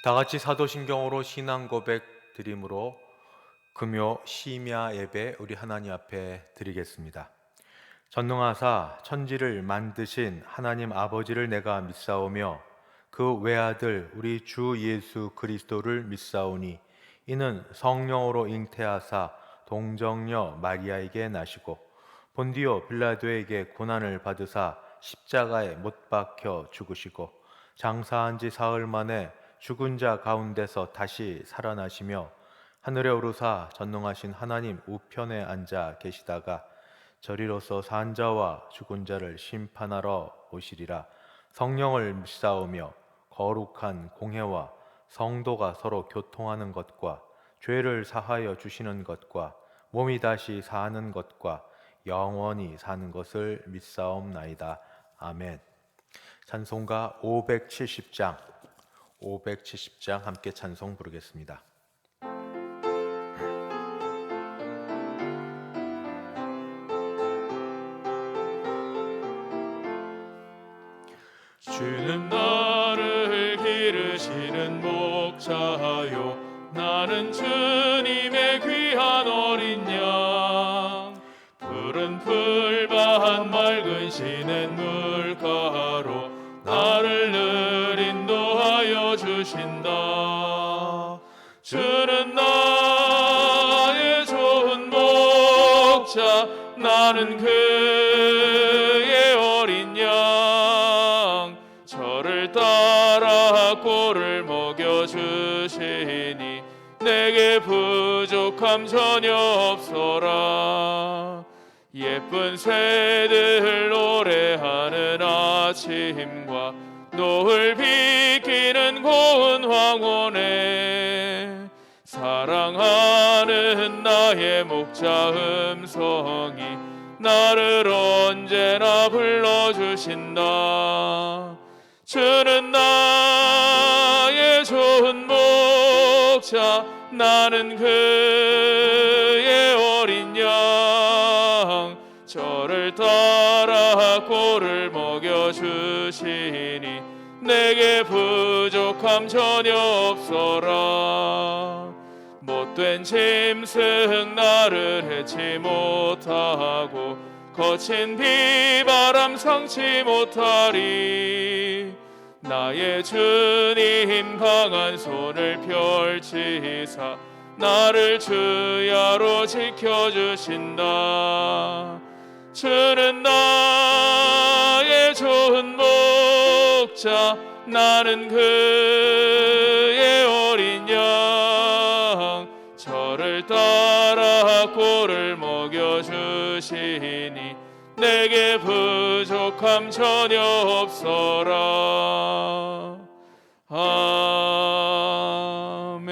다 같이 사도신경으로 신앙 고백 드림으로 금요 심야 예배 우리 하나님 앞에 드리겠습니다. 전능하사 천지를 만드신 하나님 아버지를 내가 믿사오며 그 외아들 우리 주 예수 그리스도를 믿사오니 이는 성령으로 잉태하사 동정녀 마리아에게 나시고 본디오 빌라도에게 고난을 받으사 십자가에 못 박혀 죽으시고 장사한 지 사흘 만에 죽은 자 가운데서 다시 살아나시며 하늘에 오르사 전능하신 하나님 우편에 앉아 계시다가 저리로서 산 자와 죽은 자를 심판하러 오시리라. 성령을 믿사오며 거룩한 공회와 성도가 서로 교통하는 것과 죄를 사하여 주시는 것과 몸이 다시 사는 것과 영원히 사는 것을 믿사옵나이다. 아멘. 찬송가 570장 함께 찬송 부르겠습니다. 주는 나를 기르시는 목자요, 나는 주님의 귀한 어린 양. 푸른 풀밭 맑은 시냇 물가로 나를 늘 인도하여 주신다. 주는 나의 좋은 목자, 나는 그의 어린 양. 저를 따라 꼴을 먹여주시니 내게 부족함 전혀 없어라. 예쁜 새들 노래하는 아침과 노을 비키는 고운 황혼에 사랑하는 나의 목자 음성이 나를 언제나 불러주신다. 주는 나의 좋은 목자, 나는 그의 어린 양. 저를 따라 꼴을 먹여주시니 내게 부족함 전혀 없어라. 못된 짐승 나를 해치 못하고 거친 비바람 상치 못하리. 나의 주님 강한 손을 펼치사 나를 주야로 지켜주신다. 주는 나의 좋은 목자, 나는 그의 어린 양. 저를 따라 꼴을 먹여주시니 내게 부족함 전혀 없어라. 아멘.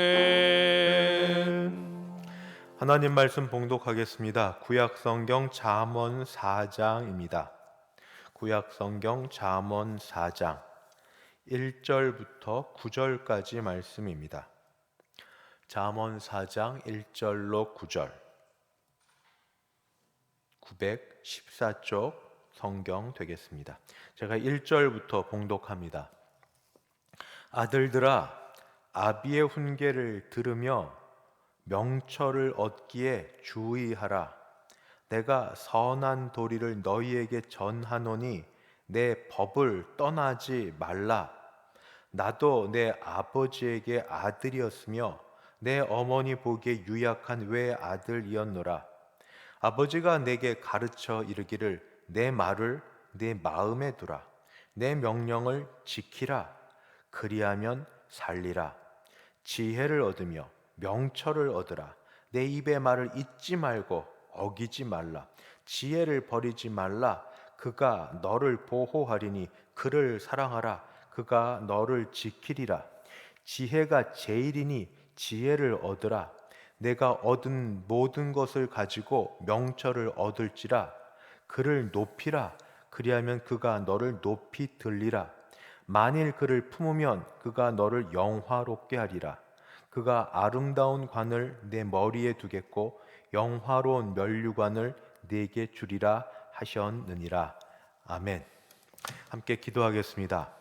하나님 말씀 봉독하겠습니다. 구약성경 잠언 4장입니다. 구약성경 잠언 4장 1절부터 9절까지 말씀입니다. 잠언 4장 1절로 9절 914쪽 성경 되겠습니다. 제가 1절부터 봉독합니다. 아들들아, 아비의 훈계를 들으며 명철을 얻기에 주의하라. 내가 선한 도리를 너희에게 전하노니 내 법을 떠나지 말라. 나도 내 아버지에게 아들이었으며 내 어머니 보기에 유약한 외아들이었노라. 아버지가 내게 가르쳐 이르기를 내 말을 내 마음에 두라. 내 명령을 지키라. 그리하면 살리라. 지혜를 얻으며 명철을 얻으라. 내 입의 말을 잊지 말고 어기지 말라. 지혜를 버리지 말라. 그가 너를 보호하리니 그를 사랑하라. 그가 너를 지키리라. 지혜가 제일이니 지혜를 얻으라. 내가 얻은 모든 것을 가지고 명철을 얻을지라. 그를 높이라. 그리하면 그가 너를 높이 들리라. 만일 그를 품으면 그가 너를 영화롭게 하리라. 그가 아름다운 관을 내 머리에 두겠고 영화로운 면류관을 내게 주리라 하셨느니라. 아멘. 함께 기도하겠습니다.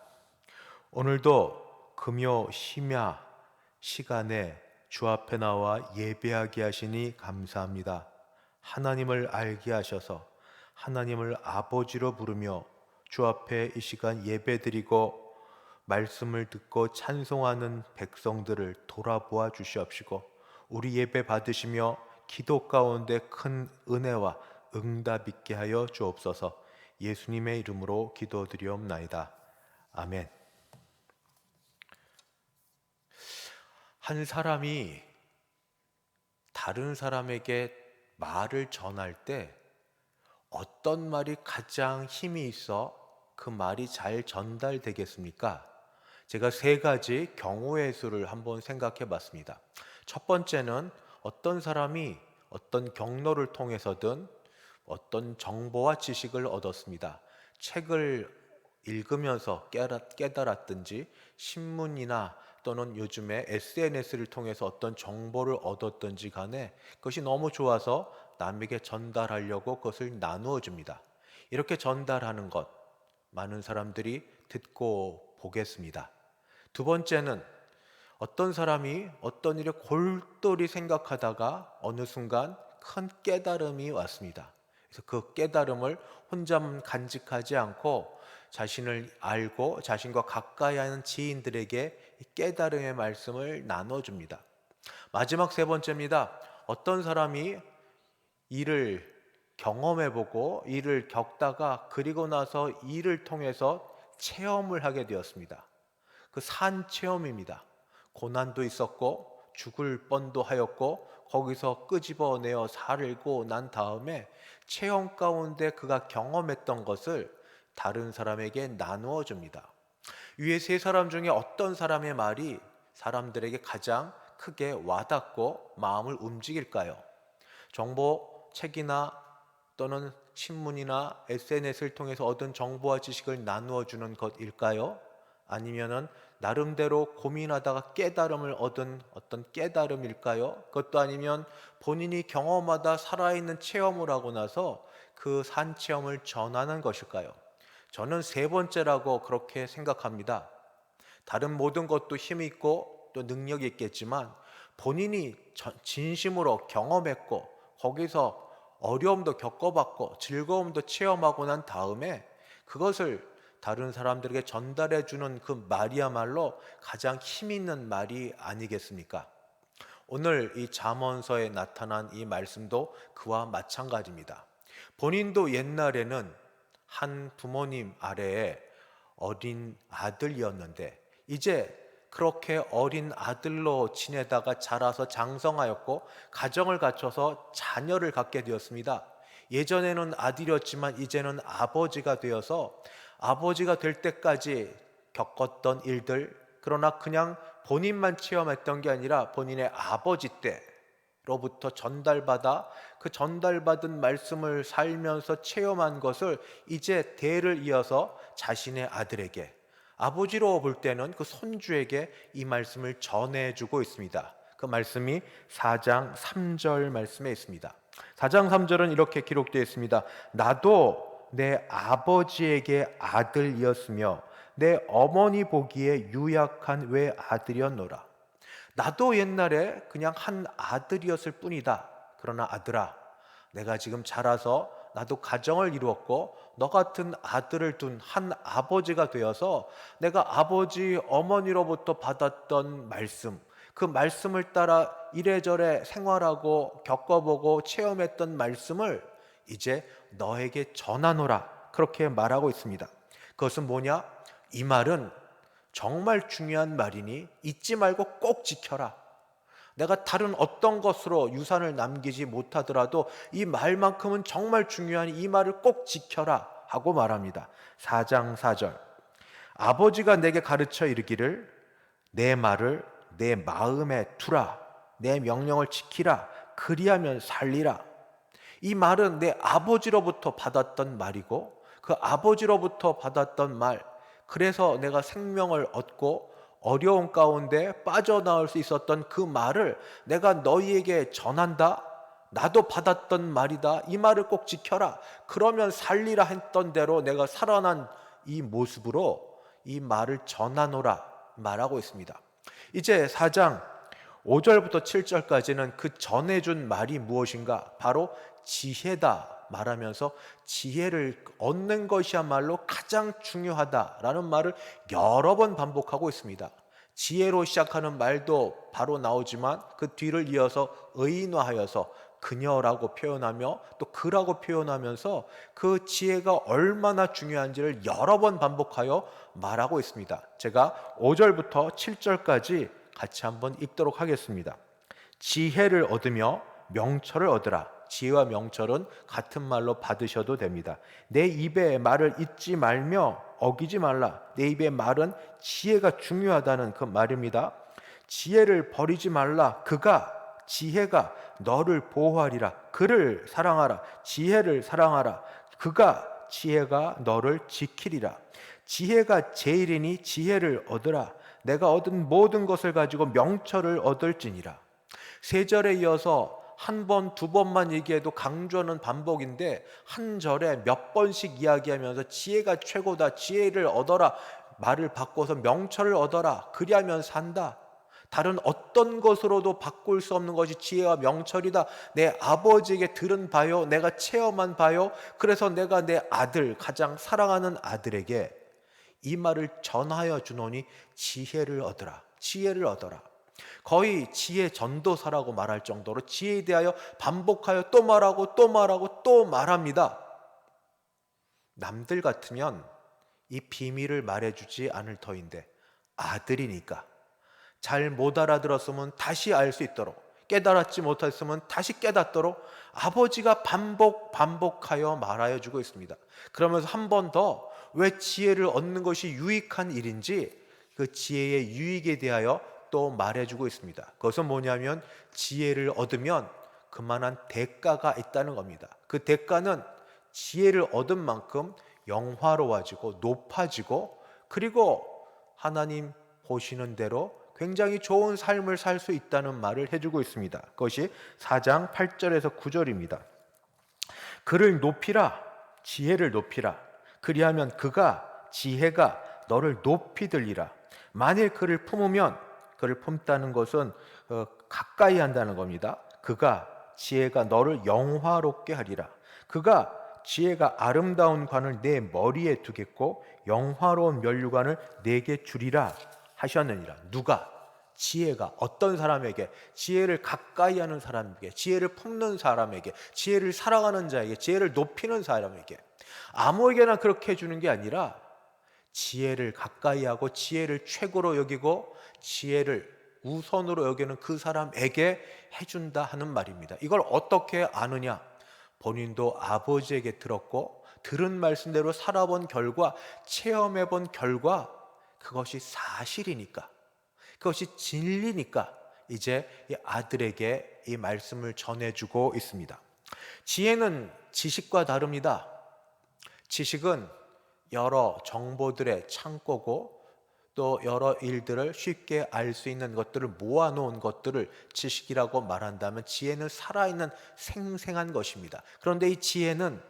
오늘도 금요 심야 시간에 주 앞에 나와 예배하게 하시니 감사합니다. 하나님을 알게 하셔서 하나님을 아버지로 부르며 주 앞에 이 시간 예배드리고 말씀을 듣고 찬송하는 백성들을 돌아보아 주시옵시고 우리 예배 받으시며 기도 가운데 큰 은혜와 응답 있게 하여 주옵소서. 예수님의 이름으로 기도드리옵나이다. 아멘. 한 사람이 다른 사람에게 말을 전할 때 어떤 말이 가장 힘이 있어 그 말이 잘 전달되겠습니까? 제가 세 가지 경우의 수를 한번 생각해 봤습니다. 첫 번째는 어떤 사람이 어떤 경로를 통해서든 어떤 정보와 지식을 얻었습니다. 책을 읽으면서 깨달았든지 신문이나 또는 요즘에 SNS를 통해서 어떤 정보를 얻었든지 간에 그것이 너무 좋아서 남에게 전달하려고 그것을 나누어 줍니다. 이렇게 전달하는 것 많은 사람들이 듣고 보겠습니다. 두 번째는 어떤 사람이 어떤 일을 골똘히 생각하다가 어느 순간 큰 깨달음이 왔습니다. 그래서 그 깨달음을 혼자만 간직하지 않고 자신을 알고 자신과 가까이 하는 지인들에게 이 깨달음의 말씀을 나눠줍니다. 마지막 세 번째입니다. 어떤 사람이 일을 경험해보고 일을 겪다가 그리고 나서 일을 통해서 체험을 하게 되었습니다. 그 산 체험입니다. 고난도 있었고 죽을 뻔도 하였고 거기서 끄집어내어 살고 난 다음에 체험 가운데 그가 경험했던 것을 다른 사람에게 나누어 줍니다. 위에 세 사람 중에 어떤 사람의 말이 사람들에게 가장 크게 와닿고 마음을 움직일까요? 정보 책이나 또는 신문이나 SNS를 통해서 얻은 정보와 지식을 나누어 주는 것일까요? 아니면은 나름대로 고민하다가 깨달음을 얻은 어떤 깨달음일까요? 그것도 아니면 본인이 경험하다 살아있는 체험을 하고 나서 그 산 체험을 전하는 것일까요? 저는 세 번째라고 그렇게 생각합니다. 다른 모든 것도 힘이 있고 또 능력이 있겠지만 본인이 진심으로 경험했고 거기서 어려움도 겪어봤고 즐거움도 체험하고 난 다음에 그것을 다른 사람들에게 전달해 주는 그 말이야말로 가장 힘 있는 말이 아니겠습니까? 오늘 이 잠언서에 나타난 이 말씀도 그와 마찬가지입니다. 본인도 옛날에는 한 부모님 아래에 어린 아들이었는데 이제 그렇게 어린 아들로 지내다가 자라서 장성하였고 가정을 갖춰서 자녀를 갖게 되었습니다. 예전에는 아들이었지만 이제는 아버지가 되어서 아버지가 될 때까지 겪었던 일들, 그러나 그냥 본인만 체험했던 게 아니라 본인의 아버지 때로부터 전달받아 그 전달받은 말씀을 살면서 체험한 것을 이제 대를 이어서 자신의 아들에게, 아버지로 볼 때는 그 손주에게 이 말씀을 전해주고 있습니다. 그 말씀이 4장 3절 말씀에 있습니다. 4장 3절은 이렇게 기록되어 있습니다. 나도 내 아버지에게 아들이었으며 내 어머니 보기에 유약한 외아들이었노라. 나도 옛날에 그냥 한 아들이었을 뿐이다. 그러나 아들아, 내가 지금 자라서 나도 가정을 이루었고 너 같은 아들을 둔 한 아버지가 되어서 내가 아버지 어머니로부터 받았던 말씀, 그 말씀을 따라 이래저래 생활하고 겪어보고 체험했던 말씀을 이제 너에게 전하노라. 그렇게 말하고 있습니다. 그것은 뭐냐? 이 말은 정말 중요한 말이니 잊지 말고 꼭 지켜라. 내가 다른 어떤 것으로 유산을 남기지 못하더라도 이 말만큼은 정말 중요하니 이 말을 꼭 지켜라 하고 말합니다. 4장 4절. 아버지가 내게 가르쳐 이르기를 내 말을 내 마음에 두라. 내 명령을 지키라. 그리하면 살리라. 이 말은 내 아버지로부터 받았던 말이고 그 아버지로부터 받았던 말, 그래서 내가 생명을 얻고 어려운 가운데 빠져나올 수 있었던 그 말을 내가 너희에게 전한다. 나도 받았던 말이다. 이 말을 꼭 지켜라. 그러면 살리라 했던 대로 내가 살아난 이 모습으로 이 말을 전하노라. 말하고 있습니다. 이제 4장 5절부터 7절까지는 그 전해준 말이 무엇인가? 바로 지혜다 말하면서 지혜를 얻는 것이야말로 가장 중요하다라는 말을 여러 번 반복하고 있습니다. 지혜로 시작하는 말도 바로 나오지만 그 뒤를 이어서 의인화하여서 그녀라고 표현하며 또 그라고 표현하면서 그 지혜가 얼마나 중요한지를 여러 번 반복하여 말하고 있습니다. 제가 5절부터 7절까지 같이 한번 읽도록 하겠습니다. 지혜를 얻으며 명철을 얻으라. 지혜와 명철은 같은 말로 받으셔도 됩니다. 내 입의 말을 잊지 말며 어기지 말라. 내 입의 말은 지혜가 중요하다는 그 말입니다. 지혜를 버리지 말라. 지혜가 너를 보호하리라. 그를 사랑하라. 지혜를 사랑하라. 지혜가 너를 지키리라. 지혜가 제일이니 지혜를 얻으라. 내가 얻은 모든 것을 가지고 명철을 얻을지니라. 3절에 이어서 한 번, 두 번만 얘기해도 강조하는 반복인데 한 절에 몇 번씩 이야기하면서 지혜가 최고다, 지혜를 얻어라 말을 바꿔서 명철을 얻어라, 그리하면 산다. 다른 어떤 것으로도 바꿀 수 없는 것이 지혜와 명철이다. 내 아버지에게 들은 바요, 내가 체험한 바요. 그래서 내가 내 아들, 가장 사랑하는 아들에게 이 말을 전하여 주노니 지혜를 얻으라. 지혜를 얻어라. 거의 지혜 전도사라고 말할 정도로 지혜에 대하여 반복하여 또 말하고 또 말하고 또 말합니다. 남들 같으면 이 비밀을 말해주지 않을 터인데 아들이니까 잘 못 알아들었으면 다시 알 수 있도록, 깨달았지 못했으면 다시 깨닫도록 아버지가 반복하여 말하여 주고 있습니다. 그러면서 한 번 더 왜 지혜를 얻는 것이 유익한 일인지 그 지혜의 유익에 대하여 또 말해주고 있습니다. 그것은 뭐냐면 지혜를 얻으면 그만한 대가가 있다는 겁니다. 그 대가는 지혜를 얻은 만큼 영화로워지고 높아지고 그리고 하나님 보시는 대로 굉장히 좋은 삶을 살 수 있다는 말을 해주고 있습니다. 그것이 4장 8절에서 9절입니다. 그를 높이라. 지혜를 높이라. 그리하면 지혜가 너를 높이 들리라. 만일 그를 품으면, 그를 품다는 것은 가까이 한다는 겁니다. 지혜가 너를 영화롭게 하리라. 지혜가 아름다운 관을 내 머리에 두겠고 영화로운 면류관을 내게 주리라 하셨느니라. 누가? 지혜가 어떤 사람에게? 지혜를 가까이 하는 사람에게, 지혜를 품는 사람에게, 지혜를 사랑하는 자에게, 지혜를 높이는 사람에게. 아무에게나 그렇게 해주는 게 아니라 지혜를 가까이 하고 지혜를 최고로 여기고 지혜를 우선으로 여기는 그 사람에게 해준다 하는 말입니다. 이걸 어떻게 아느냐? 본인도 아버지에게 들었고 들은 말씀대로 살아본 결과, 체험해본 결과 그것이 사실이니까, 그것이 진리니까 이제 이 아들에게 이 말씀을 전해주고 있습니다. 지혜는 지식과 다릅니다. 지식은 여러 정보들의 창고고 또 여러 일들을 쉽게 알 수 있는 것들을 모아놓은 것들을 지식이라고 말한다면 지혜는 살아있는 생생한 것입니다. 그런데 이 지혜는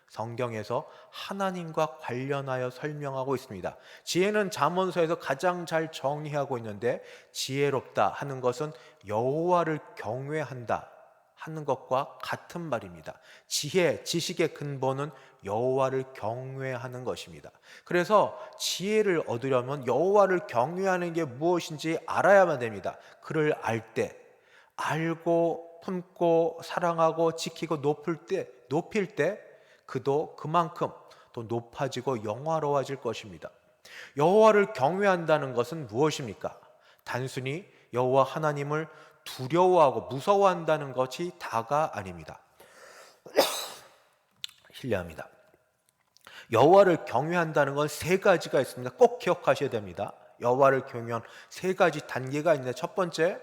성경에서 하나님과 관련하여 설명하고 있습니다. 지혜는 잠언서에서 가장 잘 정의하고 있는데 지혜롭다 하는 것은 여호와를 경외한다 하는 것과 같은 말입니다. 지식의 근본은 여호와를 경외하는 것입니다. 그래서 지혜를 얻으려면 여호와를 경외하는 게 무엇인지 알아야만 됩니다. 그를 알 때, 알고 품고 사랑하고 지키고 높일 때 그도 그만큼 또 높아지고 영화로워질 것입니다. 여호와를 경외한다는 것은 무엇입니까? 단순히 여호와 하나님을 두려워하고 무서워한다는 것이 다가 아닙니다. 실례합니다. 여호와를 경외한다는 건 3가지가 있습니다. 꼭 기억하셔야 됩니다. 여호와를 경외한 3가지 단계가 있는데, 첫 번째,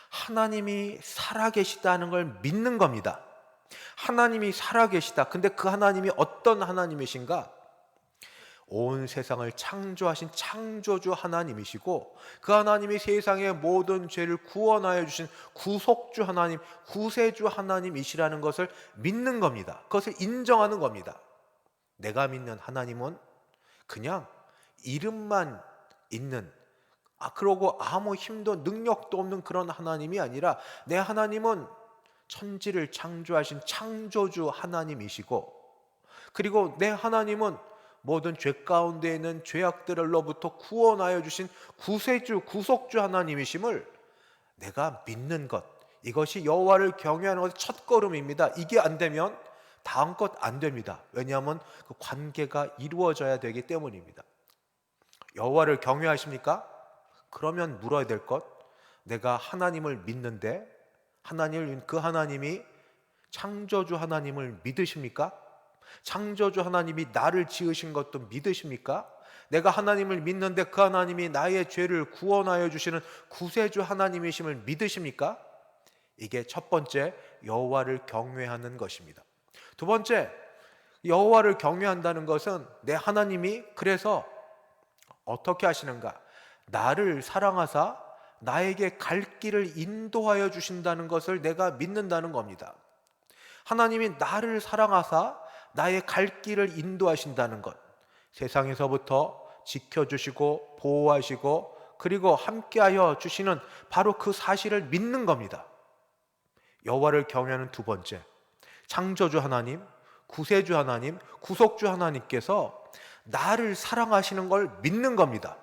하나님이 살아계시다는 걸 믿는 겁니다. 하나님이 살아계시다. 근데 그 하나님이 어떤 하나님이신가? 온 세상을 창조하신 창조주 하나님이시고 그 하나님이 세상의 모든 죄를 구원하여 주신 구속주 하나님, 구세주 하나님이시라는 것을 믿는 겁니다. 그것을 인정하는 겁니다. 내가 믿는 하나님은 그냥 이름만 있는 그러고 아무 힘도 능력도 없는 그런 하나님이 아니라 내 하나님은 천지를 창조하신 창조주 하나님이시고, 그리고 내 하나님은 모든 죄 가운데 있는 죄악들로부터 구원하여 주신 구세주 구속주 하나님이심을 내가 믿는 것, 이것이 여호와를 경외하는 것의 첫걸음입니다. 이게 안 되면 다음 것 안 됩니다. 왜냐하면 그 관계가 이루어져야 되기 때문입니다. 여호와를 경외하십니까? 그러면 물어야 될 것, 내가 하나님을 믿는데 그 하나님이 창조주 하나님을 믿으십니까? 창조주 하나님이 나를 지으신 것도 믿으십니까? 내가 하나님을 믿는데 그 하나님이 나의 죄를 구원하여 주시는 구세주 하나님이심을 믿으십니까? 이게 첫 번째, 여호와를 경외하는 것입니다. 두 번째, 여호와를 경외한다는 것은 내 하나님이 그래서 어떻게 하시는가? 나를 사랑하사 나에게 갈 길을 인도하여 주신다는 것을 내가 믿는다는 겁니다. 하나님이 나를 사랑하사 나의 갈 길을 인도하신다는 것, 세상에서부터 지켜주시고 보호하시고 그리고 함께하여 주시는 바로 그 사실을 믿는 겁니다. 여호와를 경외하는 두 번째, 창조주 하나님, 구세주 하나님, 구속주 하나님께서 나를 사랑하시는 걸 믿는 겁니다.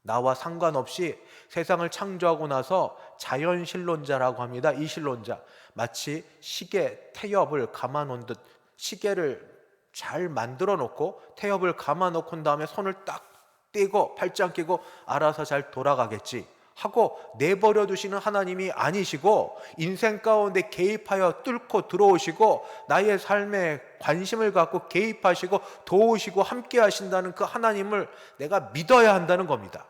나와 상관없이 세상을 창조하고 나서 자연신론자라고 합니다. 이 신론자, 마치 시계 태엽을 감아놓은 듯 시계를 잘 만들어 놓고 태엽을 감아 놓은 다음에 손을 딱 떼고 팔짱 끼고 알아서 잘 돌아가겠지 하고 내버려 두시는 하나님이 아니시고, 인생 가운데 개입하여 뚫고 들어오시고 나의 삶에 관심을 갖고 개입하시고 도우시고 함께 하신다는 그 하나님을 내가 믿어야 한다는 겁니다.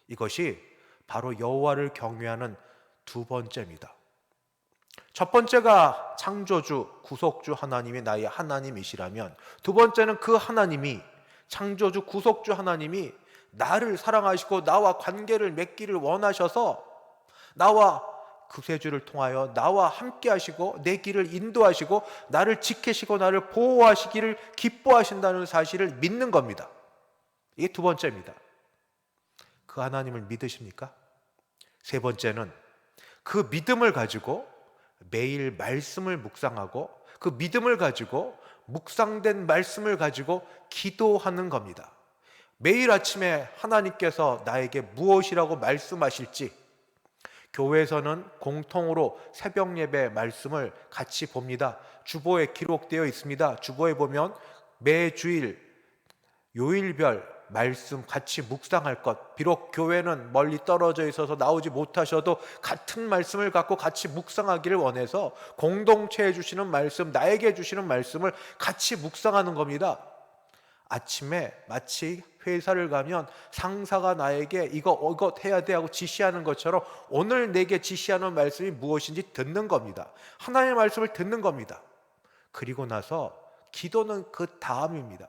이것이 바로 여호와를 경외하는 두 번째입니다. 첫 번째가 창조주 구속주 하나님이 나의 하나님이시라면, 두 번째는 그 하나님이, 창조주 구속주 하나님이 나를 사랑하시고 나와 관계를 맺기를 원하셔서 나와 구세주를 통하여 나와 함께 하시고 내 길을 인도하시고 나를 지키시고 나를 보호하시기를 기뻐하신다는 사실을 믿는 겁니다. 이게 두 번째입니다. 그 하나님을 믿으십니까? 세 번째는 그 믿음을 가지고 매일 말씀을 묵상하고 그 믿음을 가지고 묵상된 말씀을 가지고 기도하는 겁니다. 매일 아침에 하나님께서 나에게 무엇이라고 말씀하실지, 교회에서는 공통으로 새벽 예배 말씀을 같이 봅니다. 주보에 기록되어 있습니다. 주보에 보면 매주일 요일별 말씀 같이 묵상할 것, 비록 교회는 멀리 떨어져 있어서 나오지 못하셔도 같은 말씀을 갖고 같이 묵상하기를 원해서 공동체에 주시는 말씀, 나에게 주시는 말씀을 같이 묵상하는 겁니다. 아침에 마치 회사를 가면 상사가 나에게 이거 해야 돼 하고 지시하는 것처럼 오늘 내게 지시하는 말씀이 무엇인지 듣는 겁니다. 하나님의 말씀을 듣는 겁니다. 그리고 나서 기도는 그 다음입니다.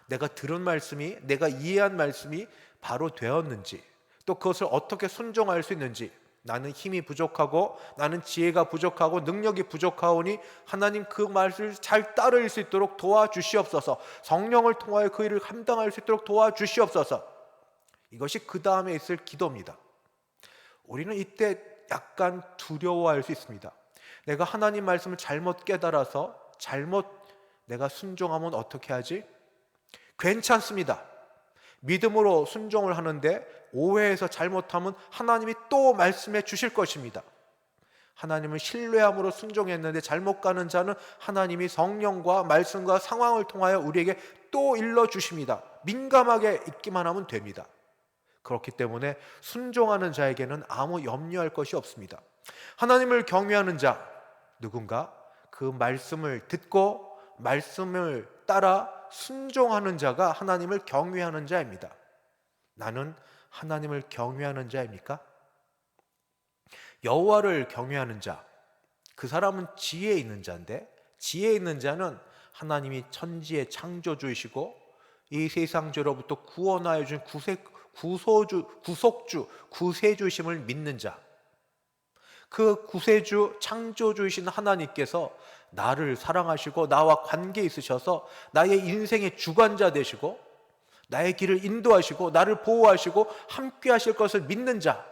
내가 들은 말씀이, 내가 이해한 말씀이 바로 되었는지, 또 그것을 어떻게 순종할 수 있는지, 나는 힘이 부족하고 나는 지혜가 부족하고 능력이 부족하오니 하나님 그 말씀을 잘 따를 수 있도록 도와주시옵소서. 성령을 통하여 그 일을 감당할 수 있도록 도와주시옵소서. 이것이 그 다음에 있을 기도입니다. 우리는 이때 약간 두려워할 수 있습니다. 내가 하나님 말씀을 잘못 깨달아서 잘못 내가 순종하면 어떻게 하지? 괜찮습니다. 믿음으로 순종을 하는데 오해해서 잘못하면 하나님이 또 말씀해 주실 것입니다. 하나님을 신뢰함으로 순종했는데 잘못 가는 자는 하나님이 성령과 말씀과 상황을 통하여 우리에게 또 일러주십니다. 민감하게 있기만 하면 됩니다. 그렇기 때문에 순종하는 자에게는 아무 염려할 것이 없습니다. 하나님을 경외하는 자, 누군가 그 말씀을 듣고 말씀을 따라 순종하는 자가 하나님을 경외하는 자입니다. 나는 하나님을 경외하는 자입니까? 여호와를 경외하는 자, 그 사람은 지혜 있는 자인데, 지혜 있는 자는 하나님이 천지의 창조주이시고 이 세상 죄로부터 구원하여 준 구속주, 구세주심을 믿는 자, 그 구세주 창조주이신 하나님께서 나를 사랑하시고 나와 관계 있으셔서 나의 인생의 주관자 되시고 나의 길을 인도하시고 나를 보호하시고 함께 하실 것을 믿는 자,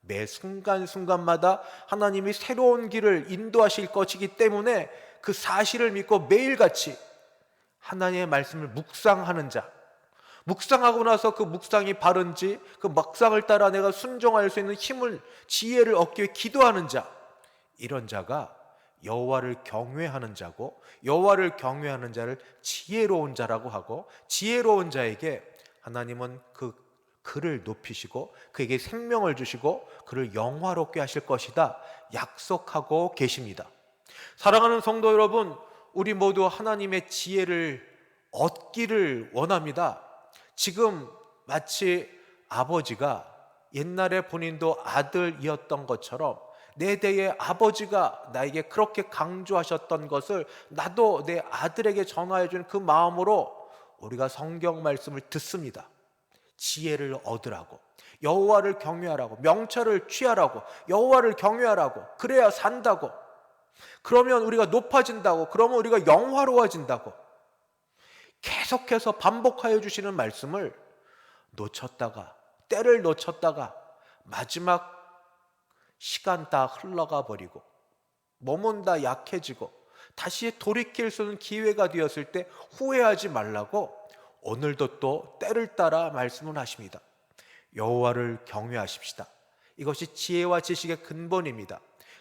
매 순간순간마다 하나님이 새로운 길을 인도하실 것이기 때문에 그 사실을 믿고 매일같이 하나님의 말씀을 묵상하는 자, 묵상하고 나서 그 묵상이 바른지 그 묵상을 따라 내가 순종할 수 있는 힘을, 지혜를 얻기 위해 기도하는 자, 이런 자가 여호와를 경외하는 자고, 여호와를 경외하는 자를 지혜로운 자라고 하고, 지혜로운 자에게 하나님은 그를 높이시고 그에게 생명을 주시고 그를 영화롭게 하실 것이다 약속하고 계십니다. 사랑하는 성도 여러분, 우리 모두 하나님의 지혜를 얻기를 원합니다. 지금 마치 아버지가 옛날에 본인도 아들이었던 것처럼 내 대의 아버지가 나에게 그렇게 강조하셨던 것을 나도 내 아들에게 전하여 주는 그 마음으로 우리가 성경 말씀을 듣습니다. 지혜를 얻으라고, 여호와를 경외하라고, 명철을 취하라고, 여호와를 경외하라고, 그래야 산다고, 그러면 우리가 높아진다고, 그러면 우리가 영화로워진다고 계속해서 반복하여 주시는 말씀을 놓쳤다가, 때를 놓쳤다가 마지막 시간 다 흘러가 버리고 몸은 다 약해지고 다시 돌이킬 수 있는 기회가 되었을 때 후회하지 말라고 오늘도 또 때를 따라 말씀을 하십니다. 여호와를 경외하십시다. 이것이 지혜와 지식의 근본입니다.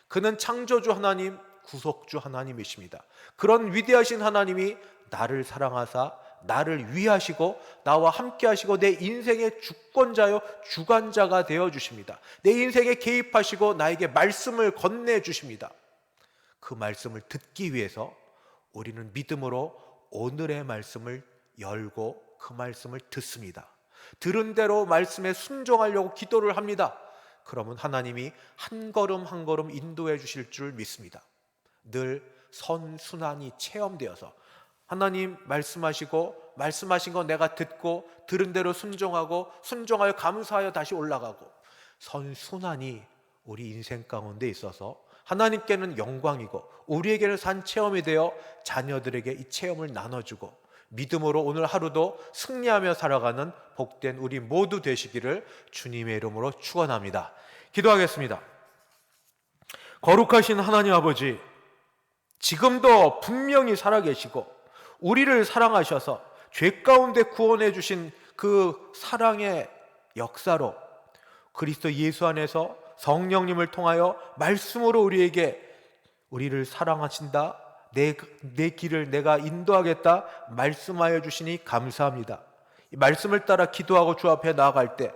그는 창조주 하나님, 구속주 하나님이십니다. 그런 위대하신 하나님이 나를 사랑하사 나를 위하시고 나와 함께 하시고 내 인생의 주권자요 주관자가 되어 주십니다. 내 인생에 개입하시고 나에게 말씀을 건네 주십니다. 그 말씀을 듣기 위해서 우리는 믿음으로 오늘의 말씀을 열고 그 말씀을 듣습니다. 들은 대로 말씀에 순종하려고 기도를 합니다. 그러면 하나님이 한 걸음 한 걸음 인도해 주실 줄 믿습니다. 늘 선순환이 체험되어서 하나님 말씀하시고 말씀하신 거 내가 듣고 들은 대로 순종하고 순종하여 감사하여 다시 올라가고, 선순환이 우리 인생 가운데 있어서 하나님께는 영광이고 우리에게는 산 체험이 되어 자녀들에게 이 체험을 나눠주고 믿음으로 오늘 하루도 승리하며 살아가는 복된 우리 모두 되시기를 주님의 이름으로 축원합니다. 기도하겠습니다. 거룩하신 하나님 아버지, 지금도 분명히 살아계시고 우리를 사랑하셔서 죄 가운데 구원해 주신 그 사랑의 역사로 그리스도 예수 안에서 성령님을 통하여 말씀으로 우리를 사랑하신다, 내 길을 내가 인도하겠다 말씀하여 주시니 감사합니다. 이 말씀을 따라 기도하고 주 앞에 나아갈 때,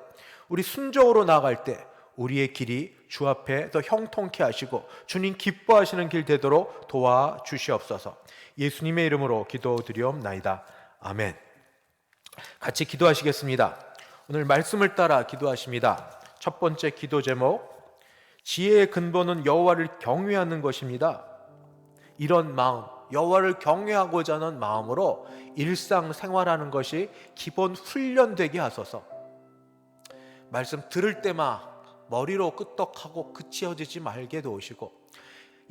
우리 순종으로 나아갈 때 우리의 길이 주 앞에 더 형통케 하시고 주님 기뻐하시는 길 되도록 도와주시옵소서. 예수님의 이름으로 기도드리옵나이다. 아멘. 같이 기도하시겠습니다. 오늘 말씀을 따라 기도하십니다. 첫 번째 기도 제목, 지혜의 근본은 여호와를 경외하는 것입니다. 이런 마음, 여호와를 경외하고자 하는 마음으로 일상생활하는 것이 기본 훈련되게 하소서. 말씀 들을 때만 머리로 끄떡하고 그치어지지 말게 도우시고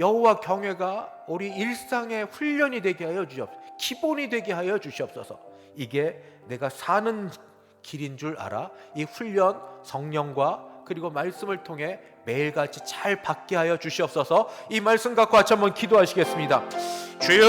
여호와 경외가 우리 일상의 훈련이 되게 하여 주시옵소서. 기본이 되게 하여 주시옵소서. 이게 내가 사는 길인 줄 알아 이 훈련 성령과 그리고 말씀을 통해 매일같이 잘 받게 하여 주시옵소서. 이 말씀 갖고 같이 한번 기도하시겠습니다. 주여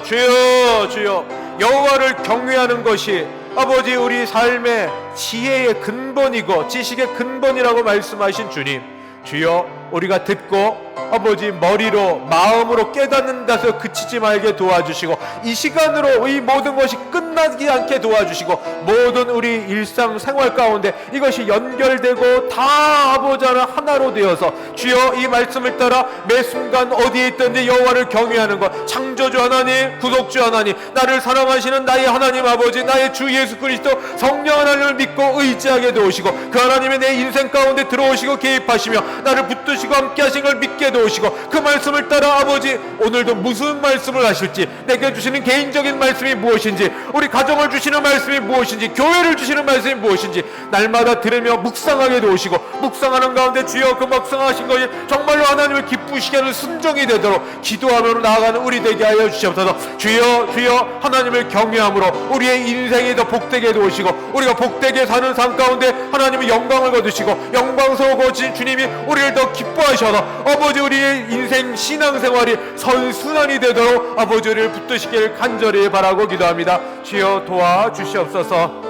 주여 주여, 여호와를 경외하는 것이 아버지 우리 삶의 지혜의 근본이고 지식의 근본이라고 말씀하신 주님, 주여 우리가 듣고 아버지 머리로 마음으로 깨닫는 데서 그치지 말게 도와주시고 이 시간으로 이 모든 것이 끝나지 않게 도와주시고 모든 우리 일상생활 가운데 이것이 연결되고 다 아버지 하나로 되어서 주여 이 말씀을 따라 매 순간 어디에 있든지 여호와를 경외하는 것, 창조주 하나님, 구속주 하나님, 나를 사랑하시는 나의 하나님 아버지, 나의 주 예수 그리스도 성령 하나님을 믿고 의지하게 도우시고 그 하나님의 내 인생 가운데 들어오시고 개입하시며 나를 붙드시고 함께 하신 걸 믿게 있게 도우시고 그 말씀을 따라 아버지 오늘도 무슨 말씀을 하실지, 내게 주시는 개인적인 말씀이 무엇인지, 우리 가정을 주시는 말씀이 무엇인지, 교회를 주시는 말씀이 무엇인지 날마다 들으며 묵상하게 도우시고, 묵상하는 가운데 주여 그 묵상하신 것이 정말로 하나님을 기쁘시게 하는 순종이 되도록 기도하며 나아가는 우리 되게 하여 주시옵소서. 주여 주여 하나님을 경외함으로 우리의 인생이 더 복되게 도우시고, 우리가 복되게 사는 삶 가운데 하나님의 영광을 거두시고 영광스러워 주님이 우리를 더 기뻐하셔서 아버지 우리의 인생 신앙생활이 선순환이 되도록 아버지 우리를 붙드시길 간절히 바라고 기도합니다. 주여 도와주시옵소서.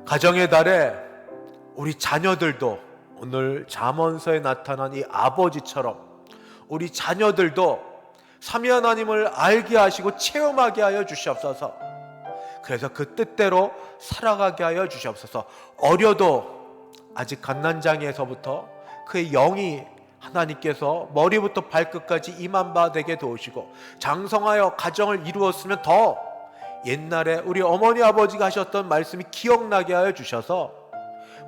가정의 달에 우리 자녀들도 오늘 잠언서에 나타난 이 아버지처럼 우리 자녀들도 삼위 하나님을 알게 하시고 체험하게 하여 주시옵소서. 그래서 그 뜻대로 살아가게 하여 주시옵소서. 어려도 아직 갓난장에서부터 그의 영이 하나님께서 머리부터 발끝까지 임한 바 되게 도우시고, 장성하여 가정을 이루었으면 더 옛날에 우리 어머니 아버지가 하셨던 말씀이 기억나게 하여 주셔서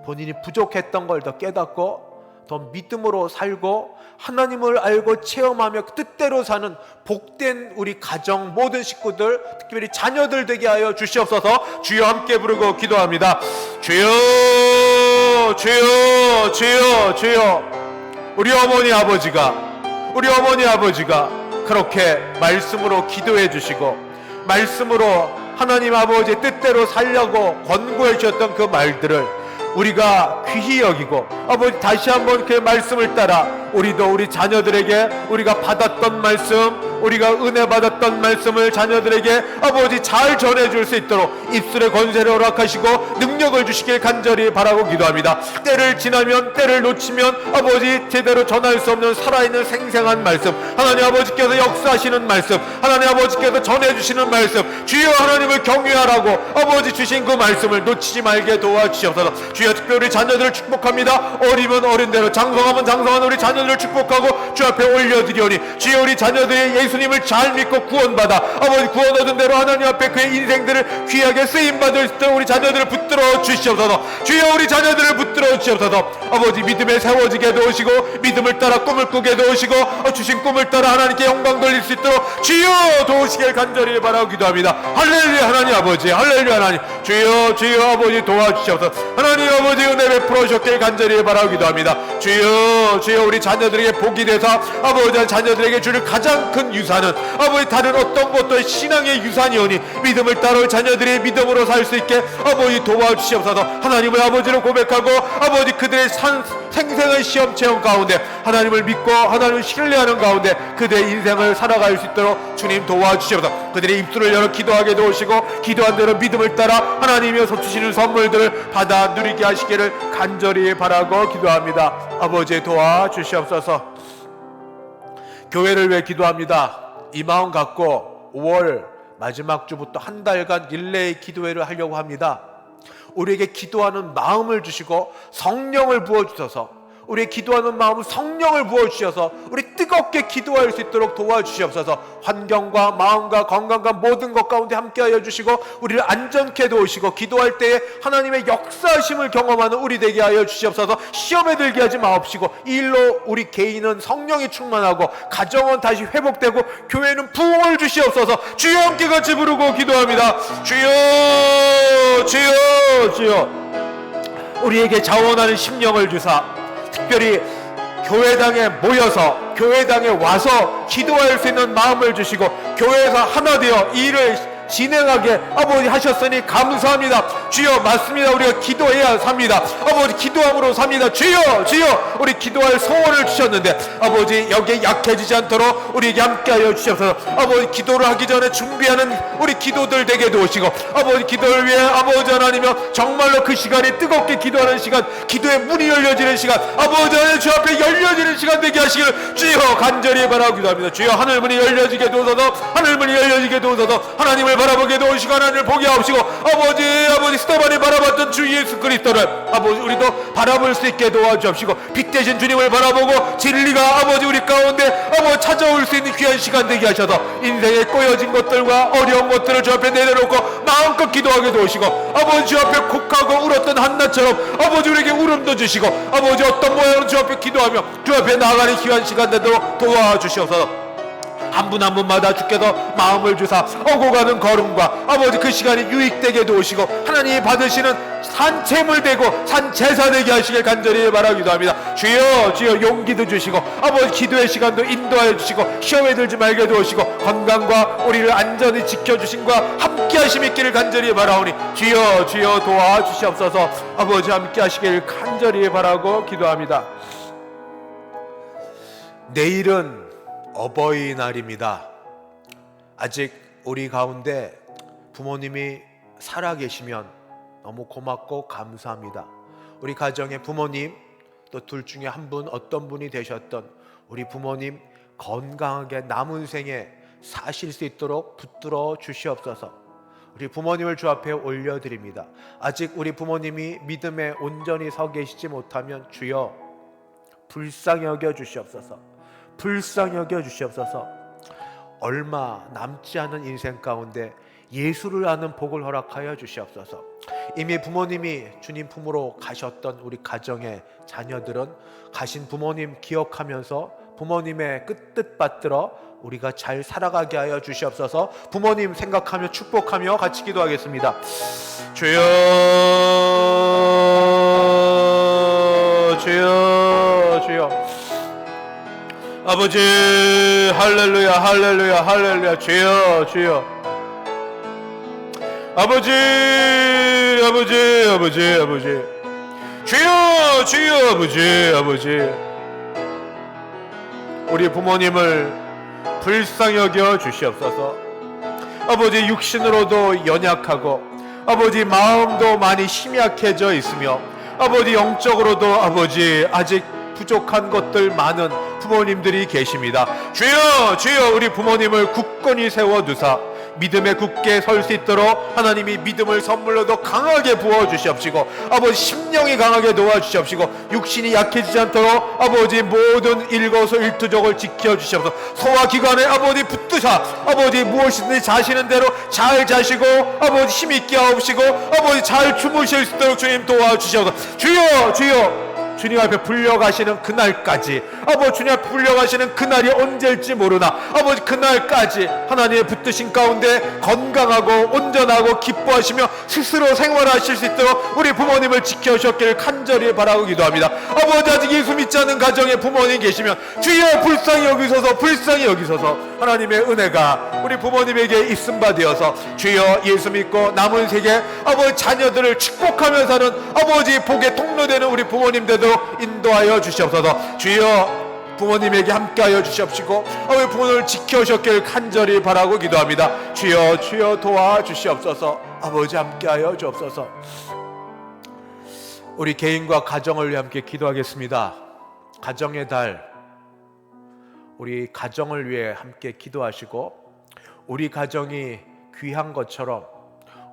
본인이 부족했던 걸 더 깨닫고 더 믿음으로 살고 하나님을 알고 체험하며 그 뜻대로 사는 복된 우리 가정 모든 식구들, 특별히 자녀들 되게 하여 주시옵소서. 주여 함께 부르고 기도합니다. 주여 주여 주여 주여. 우리 어머니 아버지가 그렇게 말씀으로 기도해 주시고 말씀으로 하나님 아버지의 뜻대로 살려고 권고해 주셨던 그 말들을 우리가 귀히 여기고 아버지 다시 한번 그 말씀을 따라 우리도 우리 자녀들에게 우리가 받았던 말씀, 우리가 은혜 받았던 말씀을 자녀들에게 아버지 잘 전해줄 수 있도록 입술의 권세를 허락하시고 능력을 주시길 간절히 바라고 기도합니다. 때를 지나면 때를 놓치면 아버지 제대로 전할 수 없는 살아있는 생생한 말씀, 하나님 아버지께서 역사하시는 말씀, 하나님 아버지께서 전해주시는 말씀, 주여 하나님을 경외하라고 아버지 주신 그 말씀을 놓치지 말게 도와주시옵소서. 주여 특별히 자녀들을 축복합니다. 어리면 어린대로, 장성하면 장성한 우리 자녀들을 축복하고 주 앞에 올려드리오니 주여 우리 자녀들이 예수님을 잘 믿고 구원받아 아버지 구원 얻은 대로 하나님 앞에 그의 인생들을 귀하게 쓰임받을 수 있도록 우리 자녀들을 붙들어 주시옵소서. 주여 우리 자녀들을 붙들어 주시옵소서. 아버지 믿음에 세워지게 도우시고 믿음을 따라 꿈을 꾸게 도우시고 주신 꿈을 따라 하나님께 영광 돌릴 수 있도록 주여 도우시길 간절히 바라고 기도합니다. 할렐루야 하나님 아버지, 할렐루야 하나님, 주여 주여 아버지 도와주시옵소서. 하나님 아버지 은혜 베풀어 주셨길 간절히 바라고 기도합니다. 주여 주여 우리 자녀들에게 복이 되사 아버지 자녀들에게 주를 가장 큰 유산은 아버지 다른 어떤 것도 신앙의 유산이오니 믿음을 따라 자녀들이 믿음으로 살 수 있게 아버지 도와주시옵소서. 하나님을 아버지로 고백하고 아버지 그들의 생생한 시험 체험 가운데 하나님을 믿고 하나님을 신뢰하는 가운데 그들의 인생을 살아갈 수 있도록 주님 도와주시옵소서. 그들의 입술을 열어 기도하게 도우시고 기도한 대로 믿음을 따라 하나님이어서 주시는 선물들을 받아 누리게 하시기를 간절히 바라고 기도합니다. 아버지 도와주시옵소서. 교회를 위해 기도합니다. 이 마음 갖고 5월 마지막 주부터 한 달간 릴레이 기도회를 하려고 합니다. 우리에게 기도하는 마음을 주시고 성령을 부어주셔서 우리의 기도하는 마음은 성령을 부어주셔서 우리 뜨겁게 기도할 수 있도록 도와주시옵소서. 환경과 마음과 건강과 모든 것 가운데 함께하여 주시고 우리를 안전케 도우시고 기도할 때에 하나님의 역사하심을 경험하는 우리 되게 하여 주시옵소서. 시험에 들게 하지 마옵시고 이 일로 우리 개인은 성령이 충만하고 가정은 다시 회복되고 교회는 부흥을 주시옵소서. 주여 함께 같이 부르고 기도합니다. 주여 주여 주여. 우리에게 자원하는 심령을 주사 특별히 교회당에 모여서 교회당에 와서 기도할 수 있는 마음을 주시고 교회에서 하나 되어 이 일을 진행하게 아버지 하셨으니 감사합니다. 주여 맞습니다. 우리가 기도해야 삽니다. 아버지 기도함으로 삽니다. 주여 주여 우리 기도할 소원을 주셨는데 아버지 여기에 약해지지 않도록 우리에게 함께하여 주시옵소서. 아버지 기도를 하기 전에 준비하는 우리 기도들 되게 도우시고 아버지 기도를 위해 아버지 하나님이여 정말로 그 시간이 뜨겁게 기도하는 시간, 기도의 문이 열려지는 시간, 아버지 하나님 주 앞에 열려지는 시간 되게 하시기를 주여 간절히 바라고 기도합니다. 주여 하늘문이 열려지게 도우소서. 하늘문이 열려지게 도우소서. 하나님을 하나님을 바라보게 도우시고 하나님을 보게 하옵시고 아버지 스테반이 바라봤던 주 예수 그리스도를 아버지 우리도 바라볼 수 있게 도와주옵시고 빛 대신 주님을 바라보고 진리가 아버지 우리 가운데 아버지 찾아올 수 있는 귀한 시간 되게 하셔서 인생에 꼬여진 것들과 어려운 것들을 주 앞에 내려놓고 마음껏 기도하게 도우시고 아버지 주 앞에 곡하고 울었던 한나처럼 아버지 우리에게 울음도 주시고 아버지 어떤 모양으로 주 앞에 기도하며 주 앞에 나아가는 귀한 시간 되도록 도와주시옵소서. 한 분 한 분마다 주께서 마음을 주사 오고 가는 걸음과 아버지 그 시간이 유익되게 도우시고 하나님이 받으시는 산채물 되고 산제사 되게 하시길 간절히 바라기도 합니다. 주여 용기도 주시고 아버지 기도의 시간도 인도하여 주시고 시험에 들지 말게 도우시고 건강과 우리를 안전히 지켜주심과 함께 하심 있기를 간절히 바라오니 주여 도와주시옵소서. 아버지 함께 하시길 간절히 바라고 기도합니다. 내일은 어버이날입니다. 아직 우리 가운데 부모님이 살아계시면 너무 고맙고 감사합니다. 우리 가정의 부모님 또 둘 중에 한 분 어떤 분이 되셨던 우리 부모님 건강하게 남은 생에 사실 수 있도록 붙들어 주시옵소서. 우리 부모님을 주 앞에 올려드립니다. 아직 우리 부모님이 믿음에 온전히 서 계시지 못하면 주여 불쌍히 여겨 주시옵소서. 불쌍히 여겨 주시옵소서. 얼마 남지 않은 인생 가운데 예수를 아는 복을 허락하여 주시옵소서. 이미 부모님이 주님 품으로 가셨던 우리 가정의 자녀들은 가신 부모님 기억하면서 부모님의 뜻 받들어 우리가 잘 살아가게 하여 주시옵소서. 부모님 생각하며 축복하며 같이 기도하겠습니다. 주여 아버지 할렐루야 주여 아버지 주여 아버지 우리 부모님을 불쌍히 여겨 주시옵소서. 아버지 육신으로도 연약하고 아버지 마음도 많이 심약해져 있으며 아버지 영적으로도 아버지 아직 부족한 것들 많은 부모님들이 계십니다. 주여 우리 부모님을 굳건히 세워두사 믿음에 굳게 설 수 있도록 하나님이 믿음을 선물로도 강하게 부어주시옵시고 아버지 심령이 강하게 도와주시옵시고 육신이 약해지지 않도록 아버지 모든 일거수일투족을 지켜주시옵소서. 소화기관에 아버지 붙드사 아버지 무엇이든지 자시는 대로 잘 자시고 아버지 힘있게 하옵시고 아버지 잘 주무실 수 있도록 주님 도와주시옵소서. 주여 주님 앞에 불려가시는 그날까지 아버지 주님 앞에 불려가시는 그날이 언제일지 모르나 아버지 그날까지 하나님의 붙드신 가운데 건강하고 온전하고 기뻐하시며 스스로 생활하실 수 있도록 우리 부모님을 지켜주셨기를 간절히 바라고 기도합니다. 아버지 아직 예수 믿지 않는 가정에 부모님 계시면 주여 불쌍히 여기소서 하나님의 은혜가 우리 부모님에게 있음 바 되어서 주여 예수 믿고 남은 세계 아버지 자녀들을 축복하며 사는 아버지 복의 통로되는 우리 부모님들도 인도하여 주시옵소서. 주여 부모님에게 함께하여 주시옵시고 아버지 부모님을 지켜주셨기를 간절히 바라고 기도합니다. 주여 도와주시옵소서. 아버지 함께하여 주옵소서. 우리 개인과 가정을 위해 함께 기도하겠습니다. 가정의 달 우리 가정을 위해 함께 기도하시고 우리 가정이 귀한 것처럼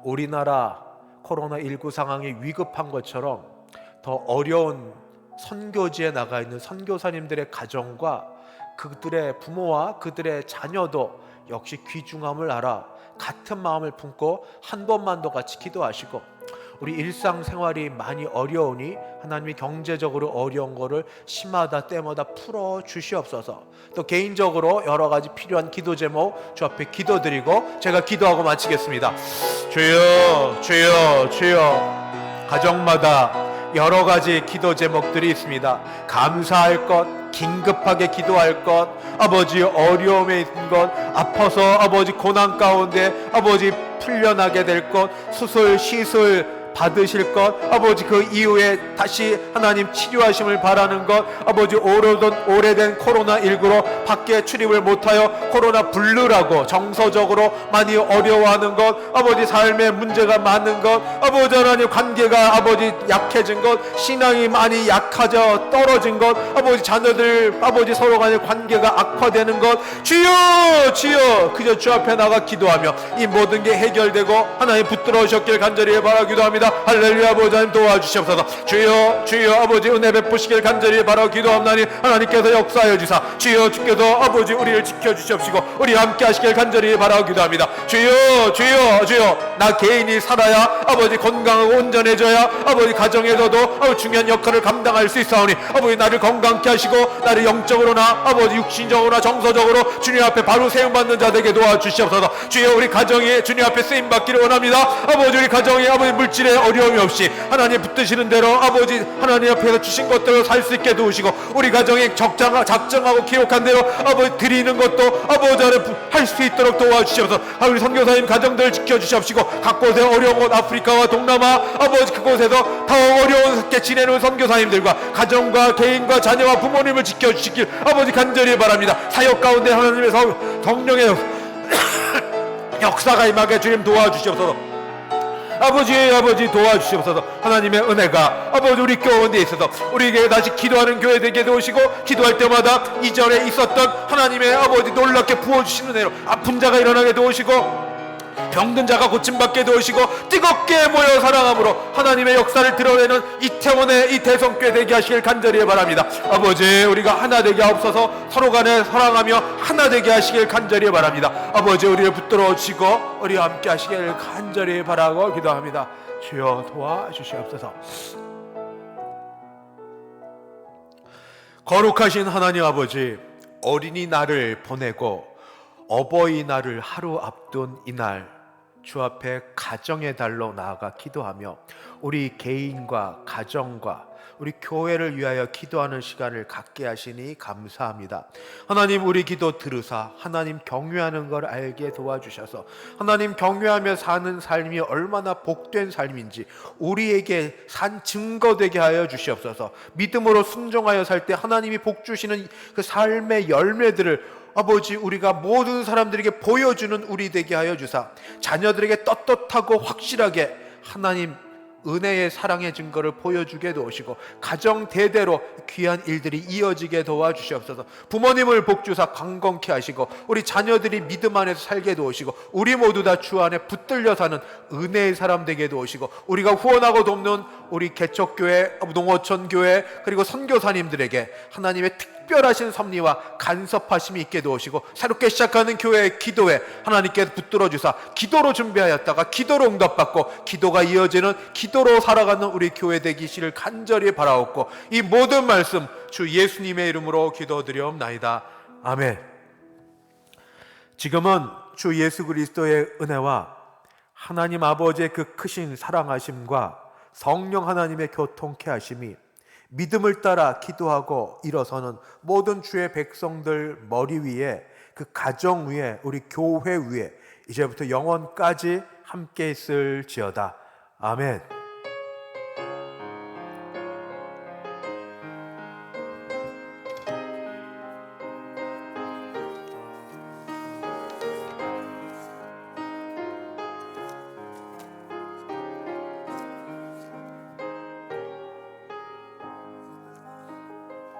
우리나라 코로나19 상황이 위급한 것처럼 더 어려운 선교지에 나가 있는 선교사님들의 가정과 그들의 부모와 그들의 자녀도 역시 귀중함을 알아 같은 마음을 품고 한 번만 더 같이 기도하시고 우리 일상생활이 많이 어려우니 하나님이 경제적으로 어려운 거를 시마다 때마다 풀어주시옵소서. 또 개인적으로 여러 가지 필요한 기도 제목 주 앞에 기도드리고 제가 기도하고 마치겠습니다. 주여 가정마다 여러 가지 기도 제목들이 있습니다. 감사할 것, 긴급하게 기도할 것, 아버지 어려움에 있는 것, 아파서 아버지 고난 가운데 아버지 풀려나게 될 것, 수술, 시술 받으실 것, 아버지 그 이후에 다시 하나님 치료하심을 바라는 것, 아버지 오래된 코로나19로 밖에 출입을 못하여 코로나 블루라고 정서적으로 많이 어려워하는 것, 아버지 삶에 문제가 많은 것, 아버지 하나님 관계가 아버지 약해진 것, 신앙이 많이 약해져 떨어진 것, 아버지 자녀들 아버지 서로 간의 관계가 악화되는 것, 주여 주여 그저 주 앞에 나가 기도하며 이 모든 게 해결되고 하나님 붙들어 주셨길 간절히 바라 기도합니다. 할렐루야. 아버지 하나님 도와주시옵소서. 주여 주여 아버지 은혜 베푸시길 간절히 바라 기도합나니 하나님께서 역사하여 주사 주여 주께서 아버지 우리를 지켜주시옵시고 우리 함께 하시길 간절히 바라 기도합니다. 주여 주여 주여 나 개인이 살아야 아버지 건강하고 온전해져야 아버지 가정에서도 중요한 역할을 감당할 수 있사오니 아버지 나를 건강케 하시고 나를 영적으로나 아버지 육신적으로나 정서적으로 주님 앞에 바로 세움받는 자 되게 도와주시옵소서. 주여 우리 가정이 주님 앞에 쓰임받기를 원합니다. 아버지 우리 가정이 아버지 물질에 어려움이 없이 하나님 붙드시는 대로 아버지 하나님 앞에서 주신 것대로 살 수 있게 도우시고 우리 가정이 작정하고 기록한 대로 아버지 드리는 것도 아버지 할 수 있도록 도와주시옵소서. 우리 선교사님 가정들 지켜주시옵시고 각 곳에 어려운 곳 아프리카와 동남아 아버지 그곳에서 더 어려운게 지내는 선교사님들과 가정과 개인과 자녀와 부모님을 지켜주시길 아버지 간절히 바랍니다. 사역 가운데 하나님의 성령의 역사가 임하게 주님 도와주시옵소서. 아버지 도와주시옵소서. 하나님의 은혜가 아버지 우리 교회에 있어서 우리에게 다시 기도하는 교회 되게 도우시고 기도할 때마다 이전에 있었던 하나님의 아버지 놀랍게 부어주시는 은혜로 아픈 자가 일어나게 도우시고 병든 자가 고침받게 도우시고 뜨겁게 모여 사랑함으로 하나님의 역사를 드러내는 이태원의 이 대성교회 되게 하시길 간절히 바랍니다. 아버지 우리가 하나 되게 하옵소서. 서로 간에 사랑하며 하나 되게 하시길 간절히 바랍니다. 아버지 우리를 붙들어 주시고 우리와 함께 하시길 간절히 바라고 기도합니다. 주여 도와주시옵소서. 거룩하신 하나님 아버지, 어린이날을 보내고 어버이날을 하루 앞둔 이날 주 앞에 가정의 달로 나아가 기도하며 우리 개인과 가정과 우리 교회를 위하여 기도하는 시간을 갖게 하시니 감사합니다. 하나님 우리 기도 들으사 하나님 경외하는 걸 알게 도와주셔서 하나님 경외하며 사는 삶이 얼마나 복된 삶인지 우리에게 산 증거되게 하여 주시옵소서. 믿음으로 순종하여 살 때 하나님이 복 주시는 그 삶의 열매들을 아버지 우리가 모든 사람들에게 보여주는 우리 되게 하여 주사 자녀들에게 떳떳하고 확실하게 하나님 은혜의 사랑의 증거를 보여주게 도우시고 가정 대대로 귀한 일들이 이어지게 도와주시옵소서. 부모님을 복주사 강건케 하시고 우리 자녀들이 믿음 안에서 살게 도우시고 우리 모두 다 주 안에 붙들려 사는 은혜의 사람 되게 도우시고 우리가 후원하고 돕는 우리 개척교회, 농어촌교회 그리고 선교사님들에게 하나님의 특별하신 섭리와 간섭하심이 있게 도우시고 새롭게 시작하는 교회의 기도에 하나님께서 붙들어 주사 기도로 준비하였다가 기도로 응답받고 기도가 이어지는 기도로 살아가는 우리 교회 되기를 간절히 바라옵고 이 모든 말씀 주 예수님의 이름으로 기도드리옵나이다. 아멘. 지금은 주 예수 그리스도의 은혜와 하나님 아버지의 그 크신 사랑하심과 성령 하나님의 교통케 하심이 믿음을 따라 기도하고 일어서는 모든 주의 백성들 머리 위에 그 가정 위에 우리 교회 위에 이제부터 영원까지 함께 있을지어다. 아멘.